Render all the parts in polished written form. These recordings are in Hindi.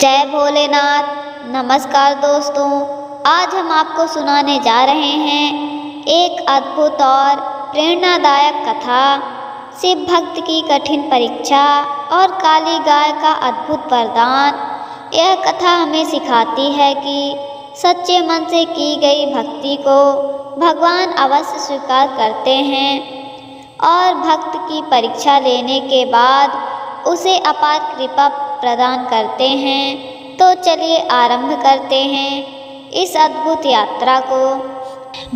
जय भोलेनाथ। नमस्कार दोस्तों, आज हम आपको सुनाने जा रहे हैं एक अद्भुत और प्रेरणादायक कथा, शिव भक्त की कठिन परीक्षा और काली गाय का अद्भुत वरदान। यह कथा हमें सिखाती है कि सच्चे मन से की गई भक्ति को भगवान अवश्य स्वीकार करते हैं और भक्त की परीक्षा लेने के बाद उसे अपार कृपा प्रदान करते हैं। तो चलिए आरंभ करते हैं इस अद्भुत यात्रा को।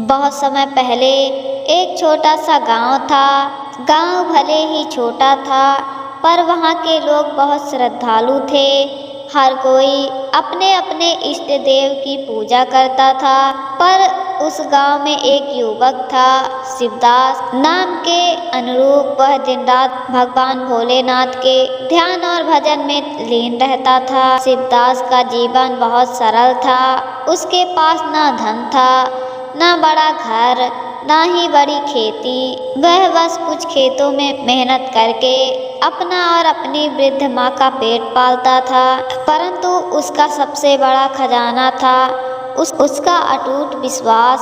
बहुत समय पहले एक छोटा सा गांव था। गांव भले ही छोटा था, पर वहां के लोग बहुत श्रद्धालु थे। हर कोई अपने अपने इष्ट देव की पूजा करता था। पर उस गांव में एक युवक था, शिवदास नाम के अनुरूप। वह दिन रात भगवान भोलेनाथ के ध्यान और भजन में लीन रहता था। शिवदास का जीवन बहुत सरल था। उसके पास ना धन था, ना बड़ा घर, ना ही बड़ी खेती। वह बस कुछ खेतों में मेहनत करके अपना और अपनी वृद्ध माँ का पेट पालता था। परंतु उसका सबसे बड़ा खजाना था उसका अटूट विश्वास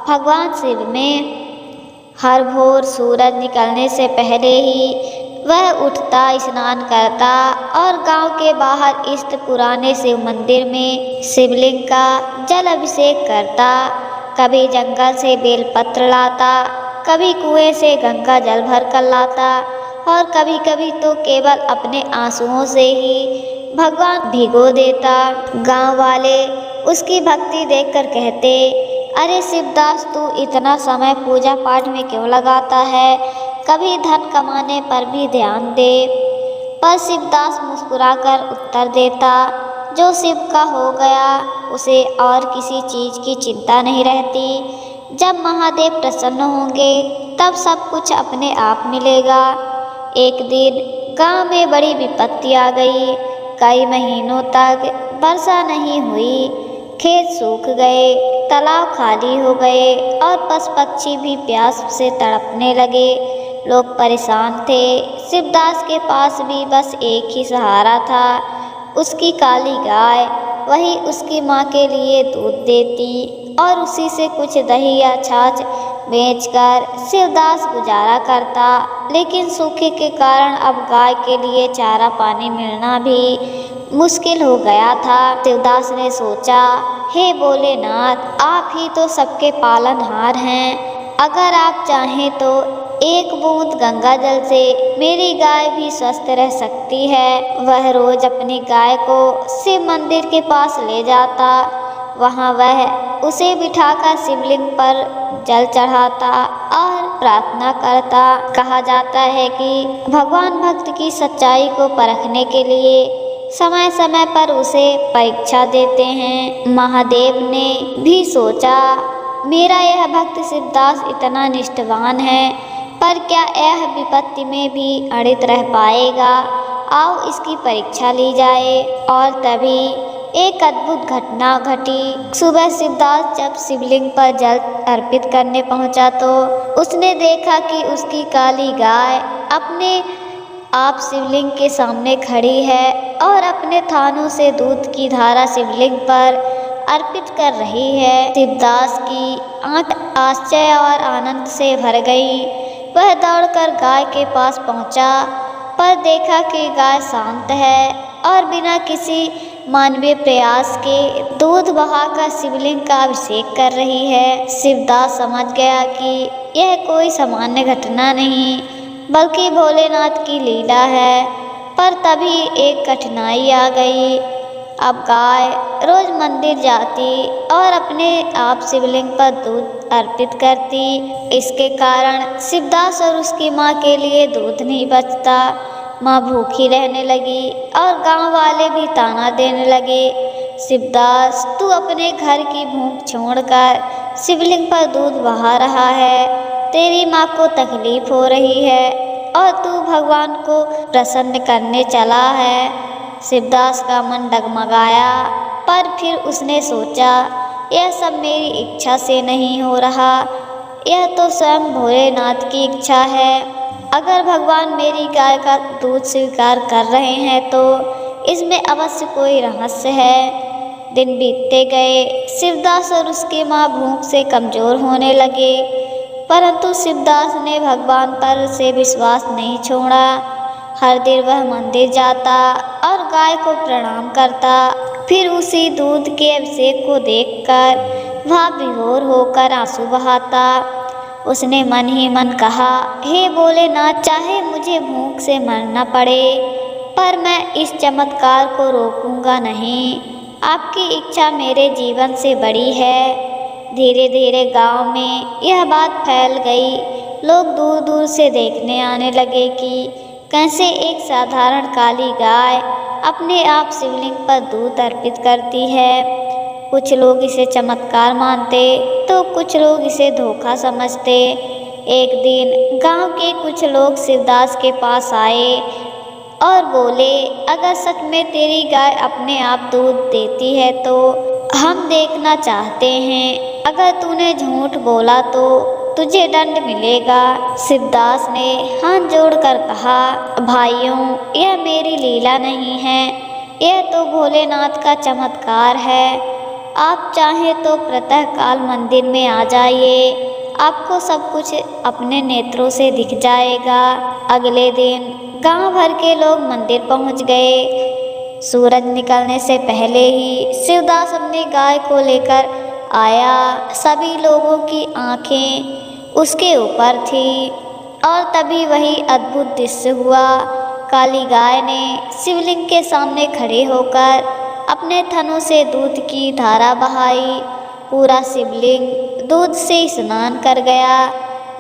भगवान शिव में। हर भोर सूरज निकलने से पहले ही वह उठता, स्नान करता और गांव के बाहर इष्ट पुराने शिव मंदिर में शिवलिंग का जल अभिषेक करता। कभी जंगल से बेलपत्र लाता, कभी कुएं से गंगा जल भर कर लाता और कभी कभी तो केवल अपने आंसुओं से ही भगवान भिगो देता। गांव वाले उसकी भक्ति देखकर कहते, अरे शिवदास, तू इतना समय पूजा पाठ में क्यों लगाता है? कभी धन कमाने पर भी ध्यान दे। पर शिवदास मुस्कुराकर उत्तर देता, जो शिव का हो गया उसे और किसी चीज़ की चिंता नहीं रहती। जब महादेव प्रसन्न होंगे तब सब कुछ अपने आप मिलेगा। एक दिन गांव में बड़ी विपत्ति आ गई। कई महीनों तक वर्षा नहीं हुई। खेत सूख गए, तालाब खाली हो गए और पशु पक्षी भी प्यास से तड़पने लगे। लोग परेशान थे। शिवदास के पास भी बस एक ही सहारा था, उसकी काली गाय। वही उसकी माँ के लिए दूध देती और उसी से कुछ दही या छाछ बेचकर शिवदास गुजारा करता। लेकिन सूखे के कारण अब गाय के लिए चारा पानी मिलना भी मुश्किल हो गया था। शिवदास ने सोचा, हे भोलेनाथ, आप ही तो सबके पालनहार हैं। अगर आप चाहें तो एक बूंद गंगा जल से मेरी गाय भी स्वस्थ रह सकती है। वह रोज अपनी गाय को शिव मंदिर के पास ले जाता। वहाँ वह उसे बिठाकर शिवलिंग पर जल चढ़ाता और प्रार्थना करता। कहा जाता है कि भगवान भक्त की सच्चाई को परखने के लिए समय समय पर उसे परीक्षा देते हैं। महादेव ने भी सोचा, मेरा यह भक्त शिवदास इतना निष्ठावान है, पर क्या यह विपत्ति में भी अड़ित रह पाएगा? आओ इसकी परीक्षा ली जाए। और तभी एक अद्भुत घटना घटी। सुबह शिवदास जब शिवलिंग पर जल अर्पित करने पहुंचा तो उसने देखा कि उसकी काली गाय अपने आप शिवलिंग के सामने खड़ी है और अपने थानों से दूध की धारा शिवलिंग पर अर्पित कर रही है। शिवदास की आंख आश्चर्य और आनंद से भर गई। वह दौड़कर गाय के पास पहुंचा, पर देखा कि गाय शांत है और बिना किसी मानवीय प्रयास के दूध बहाकर शिवलिंग का अभिषेक कर रही है। शिवदास समझ गया कि यह कोई सामान्य घटना नहीं, बल्कि भोलेनाथ की लीला है। पर तभी एक कठिनाई आ गई। अब गाय रोज मंदिर जाती और अपने आप शिवलिंग पर दूध अर्पित करती। इसके कारण शिवदास और उसकी माँ के लिए दूध नहीं बचता। माँ भूखी रहने लगी और गांव वाले भी ताना देने लगे, शिवदास, तू अपने घर की भूख छोड़कर शिवलिंग पर दूध बहा रहा है। तेरी माँ को तकलीफ हो रही है और तू भगवान को प्रसन्न करने चला है। शिवदास का मन डगमगाया, पर फिर उसने सोचा, यह सब मेरी इच्छा से नहीं हो रहा, यह तो स्वयं भोलेनाथ की इच्छा है। अगर भगवान मेरी गाय का दूध स्वीकार कर रहे हैं तो इसमें अवश्य कोई रहस्य है। दिन बीतते गए, शिवदास और उसकी माँ भूख से कमजोर होने लगे, परंतु शिवदास ने भगवान पर से विश्वास नहीं छोड़ा। हर दिन वह मंदिर जाता और गाय को प्रणाम करता। फिर उसी दूध के अभिषेक को देखकर वह विभोर होकर आंसू बहाता। उसने मन ही मन कहा, हे भोलेनाथ, चाहे मुझे भूख से मरना पड़े, पर मैं इस चमत्कार को रोकूंगा नहीं। आपकी इच्छा मेरे जीवन से बड़ी है। धीरे धीरे गांव में यह बात फैल गई। लोग दूर दूर से देखने आने लगे कि कैसे एक साधारण काली गाय अपने आप शिवलिंग पर दूध अर्पित करती है। कुछ लोग इसे चमत्कार मानते तो कुछ लोग इसे धोखा समझते। एक दिन गांव के कुछ लोग शिवदास के पास आए और बोले, अगर सच में तेरी गाय अपने आप दूध देती है तो हम देखना चाहते हैं। अगर तूने झूठ बोला तो तुझे दंड मिलेगा। शिवदास ने हाथ जोड़कर कहा, भाइयों, यह मेरी लीला नहीं है, यह तो भोलेनाथ का चमत्कार है। आप चाहें तो प्रातः काल मंदिर में आ जाइए, आपको सब कुछ अपने नेत्रों से दिख जाएगा। अगले दिन गांव भर के लोग मंदिर पहुंच गए। सूरज निकलने से पहले ही शिवदास अपनी गाय को लेकर आया। सभी लोगों की आंखें उसके ऊपर थी और तभी वही अद्भुत दृश्य हुआ। काली गाय ने शिवलिंग के सामने खड़े होकर अपने थनों से दूध की धारा बहाई। पूरा शिवलिंग दूध से स्नान कर गया।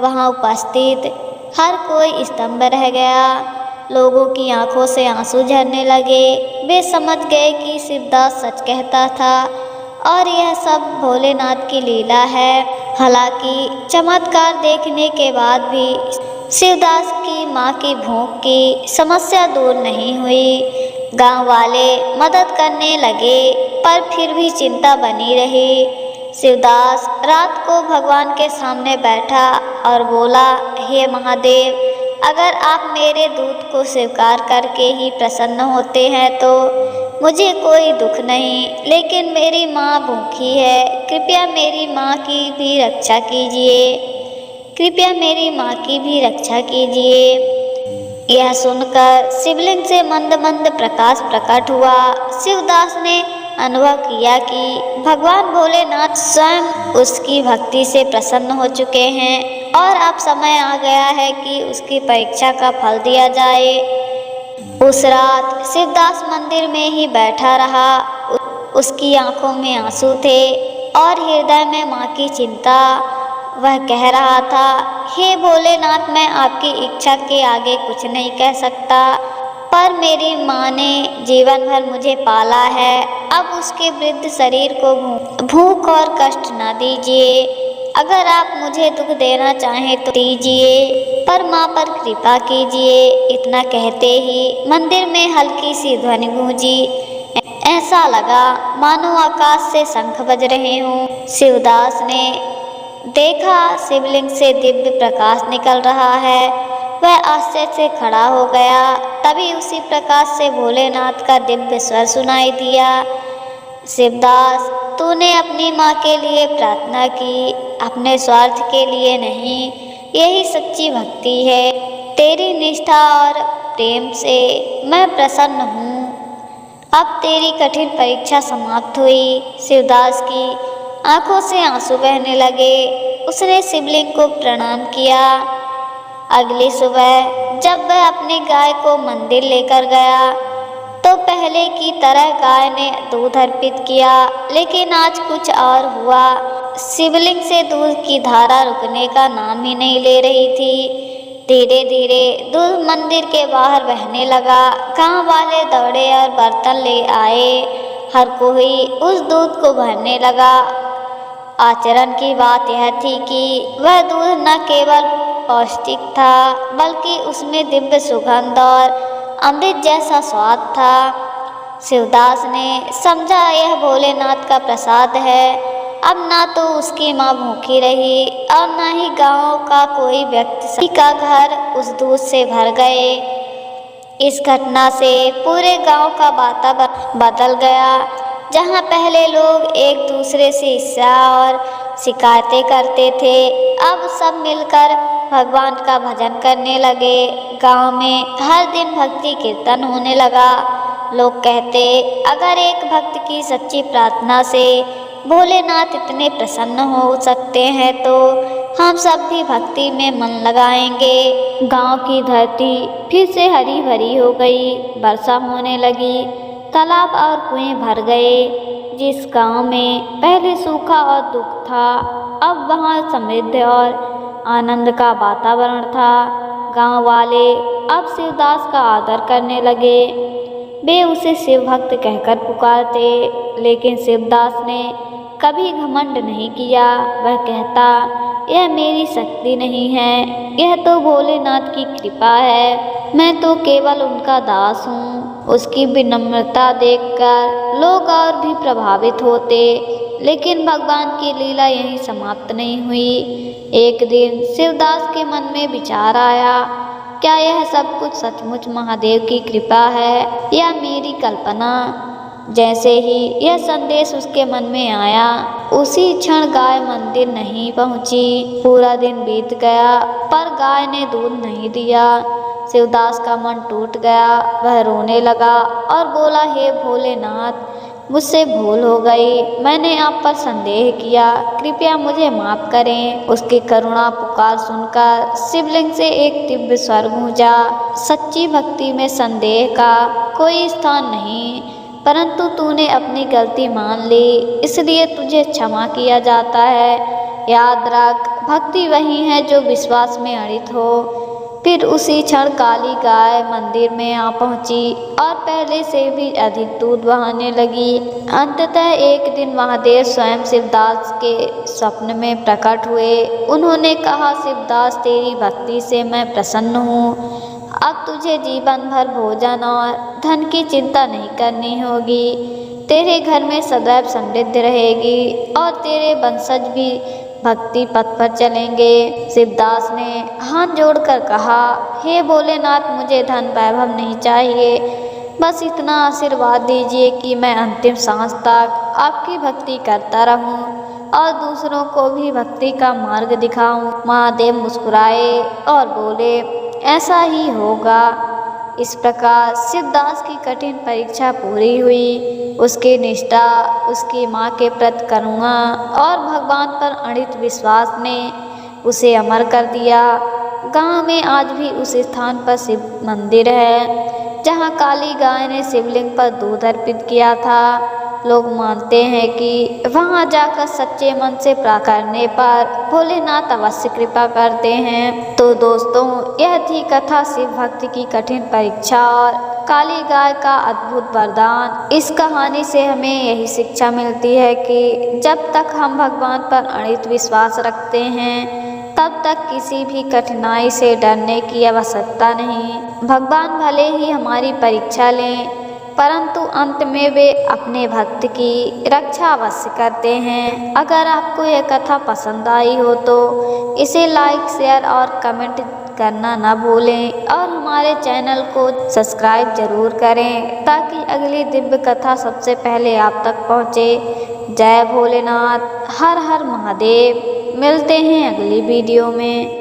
वहां उपस्थित हर कोई स्तंभ रह गया। लोगों की आंखों से आंसू झरने लगे। वे समझ गए कि शिवदास सच कहता था और यह सब भोलेनाथ की लीला है। हालांकि चमत्कार देखने के बाद भी शिवदास की मां की भूख की समस्या दूर नहीं हुई। गांव वाले मदद करने लगे, पर फिर भी चिंता बनी रही। शिवदास रात को भगवान के सामने बैठा और बोला, हे महादेव, अगर आप मेरे दूध को स्वीकार करके ही प्रसन्न होते हैं तो मुझे कोई दुख नहीं, लेकिन मेरी माँ भूखी है। कृपया मेरी माँ की भी रक्षा कीजिए, कृपया मेरी माँ की भी रक्षा कीजिए। यह सुनकर शिवलिंग से मंद मंद प्रकाश प्रकट हुआ। शिवदास ने अनुभव किया कि भगवान भोलेनाथ स्वयं उसकी भक्ति से प्रसन्न हो चुके हैं और अब समय आ गया है कि उसकी परीक्षा का फल दिया जाए। उस रात शिवदास मंदिर में ही बैठा रहा। उसकी आंखों में आंसू थे और हृदय में माँ की चिंता। वह कह रहा था, हे भोलेनाथ, मैं आपकी इच्छा के आगे कुछ नहीं कह सकता, पर मेरी माँ ने जीवन भर मुझे पाला है। अब उसके वृद्ध शरीर को भूख और कष्ट न दीजिए। अगर आप मुझे दुख देना चाहें तो दीजिए, पर माँ पर कृपा कीजिए। इतना कहते ही मंदिर में हल्की सी ध्वनि गूंजी। ऐसा लगा मानो आकाश से शंख बज रहे हों। शिवदास ने देखा शिवलिंग से दिव्य प्रकाश निकल रहा है। वह आश्चर्य से खड़ा हो गया। तभी उसी प्रकाश से भोलेनाथ का दिव्य स्वर सुनाई दिया, शिवदास, तूने अपनी माँ के लिए प्रार्थना की, अपने स्वार्थ के लिए नहीं। यही सच्ची भक्ति है। तेरी निष्ठा और प्रेम से मैं प्रसन्न हूँ। अब तेरी कठिन परीक्षा समाप्त हुई। शिवदास की आंखों से आंसू बहने लगे। उसने शिवलिंग को प्रणाम किया। अगली सुबह जब वह अपनी गाय को मंदिर लेकर गया तो पहले की तरह गाय ने दूध अर्पित किया, लेकिन आज कुछ और हुआ। शिवलिंग से दूध की धारा रुकने का नाम ही नहीं ले रही थी। धीरे धीरे दूध मंदिर के बाहर बहने लगा। गांव वाले दौड़े और बर्तन ले आए। हर कोई उस दूध को भरने लगा। आचरण की बात यह थी कि वह दूध न केवल पौष्टिक था, बल्कि उसमें दिव्य सुगंध और अमृत जैसा स्वाद था। शिवदास ने समझा यह भोलेनाथ का प्रसाद है। अब ना तो उसकी माँ भूखी रही और ना ही गांव का कोई व्यक्ति। सभी का घर उस दूध से भर गए। इस घटना से पूरे गांव का वातावरण बदल गया। जहां पहले लोग एक दूसरे से ईर्ष्या और शिकायतें करते थे, अब सब मिलकर भगवान का भजन करने लगे। गांव में हर दिन भक्ति कीर्तन होने लगा। लोग कहते, अगर एक भक्त की सच्ची प्रार्थना से भोलेनाथ इतने प्रसन्न हो सकते हैं तो हम सब भी भक्ति में मन लगाएंगे। गांव की धरती फिर से हरी भरी हो गई। वर्षा होने लगी, तालाब और कुएं भर गए। जिस गांव में पहले सूखा और दुख था, अब वहां समृद्धि और आनंद का वातावरण था। गांव वाले अब शिवदास का आदर करने लगे। वे उसे शिव भक्त कहकर पुकारते, लेकिन शिवदास ने कभी घमंड नहीं किया। वह कहता, यह मेरी शक्ति नहीं है, यह तो भोलेनाथ की कृपा है। मैं तो केवल उनका दास हूँ। उसकी विनम्रता देखकर लोग और भी प्रभावित होते। लेकिन भगवान की लीला यहीं समाप्त नहीं हुई। एक दिन शिवदास के मन में विचार आया, क्या यह सब कुछ सचमुच महादेव की कृपा है या मेरी कल्पना? जैसे ही यह संदेश उसके मन में आया, उसी क्षण गाय मंदिर नहीं पहुंची। पूरा दिन बीत गया पर गाय ने दूध नहीं दिया। शिवदास का मन टूट गया। वह रोने लगा और बोला, हे भोलेनाथ, मुझसे भूल हो गई। मैंने आप पर संदेह किया, कृपया मुझे माफ करें। उसकी करुणा पुकार सुनकर शिवलिंग से एक दिव्य स्वर गूंजा, सच्ची भक्ति में संदेह का कोई स्थान नहीं, परंतु तूने अपनी गलती मान ली, इसलिए तुझे क्षमा किया जाता है। याद रख, भक्ति वही है जो विश्वास में अड़ित हो। फिर उसी क्षण काली गाय मंदिर में आ पहुंची और पहले से भी अधिक दूध बहाने लगी। अंततः एक दिन महादेव स्वयं शिवदास के स्वप्न में प्रकट हुए। उन्होंने कहा, शिवदास, तेरी भक्ति से मैं प्रसन्न हूँ। अब तुझे जीवन भर भोजन और धन की चिंता नहीं करनी होगी। तेरे घर में सदैव समृद्धि रहेगी और तेरे वंशज भी भक्ति पथ पर चलेंगे। शिवदास ने हाथ जोड़कर कहा, हे भोलेनाथ, मुझे धन वैभव नहीं चाहिए, बस इतना आशीर्वाद दीजिए कि मैं अंतिम सांस तक आपकी भक्ति करता रहूं और दूसरों को भी भक्ति का मार्ग दिखाऊं। महादेव मुस्कुराए और बोले, ऐसा ही होगा। इस प्रकार शिवदास की कठिन परीक्षा पूरी हुई। उसकी निष्ठा, उसकी माँ के प्रति करुणा और भगवान पर अड़ित विश्वास ने उसे अमर कर दिया। गांव में आज भी उस स्थान पर शिव मंदिर है जहां काली गाय ने शिवलिंग पर दूध अर्पित किया था। लोग मानते हैं कि वहां जाकर सच्चे मन से प्रार्थना करने पर भोलेनाथ अवश्य कृपा करते हैं। तो दोस्तों, यह थी कथा शिव भक्त की कठिन परीक्षा और काली गाय का अद्भुत वरदान। इस कहानी से हमें यही शिक्षा मिलती है कि जब तक हम भगवान पर अड़ित विश्वास रखते हैं, तब तक किसी भी कठिनाई से डरने की आवश्यकता नहीं। भगवान भले ही हमारी परीक्षा लें, परंतु अंत में वे अपने भक्त की रक्षा अवश्य करते हैं। अगर आपको यह कथा पसंद आई हो तो इसे लाइक, शेयर और कमेंट करना न भूलें और हमारे चैनल को सब्सक्राइब जरूर करें ताकि अगली दिव्य कथा सबसे पहले आप तक पहुँचे। जय भोलेनाथ, हर हर महादेव। मिलते हैं अगली वीडियो में।